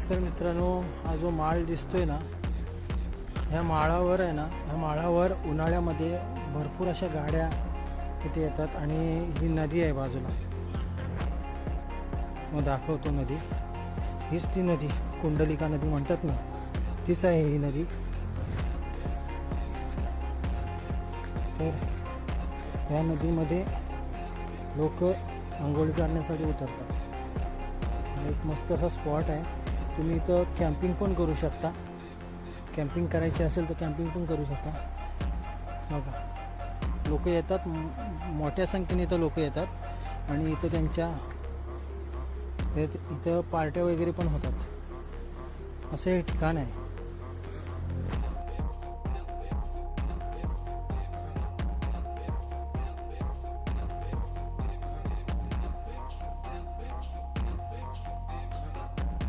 नमस्कार मित्रांनो, हा जो माळ दिसतोय ना, ह्या माळावर आहे ना, ह्या माळावर उन्हाळ्यामध्ये भरपूर अशा गाड्या इथे येतात आणि ही नदी आहे बाजूला. मग दाखवतो नदी. हीच ती नदी, कुंडलिका नदी म्हणतात ना, तीच आहे ही नदी. तर या नदीमध्ये लोक आंघोळ करण्यासाठी उतरतात. एक मस्त असा स्पॉट आहे. तुम्ही इथं कॅम्पिंग पण करू शकता. कॅम्पिंग करायची असेल तर कॅम्पिंग पण करू शकता. बघा, लोक येतात, मोठ्या संख्येने इथं लोक येतात आणि इथं त्यांच्या इथं पार्ट्या वगैरे पण होतात. असं हे ठिकाण आहे.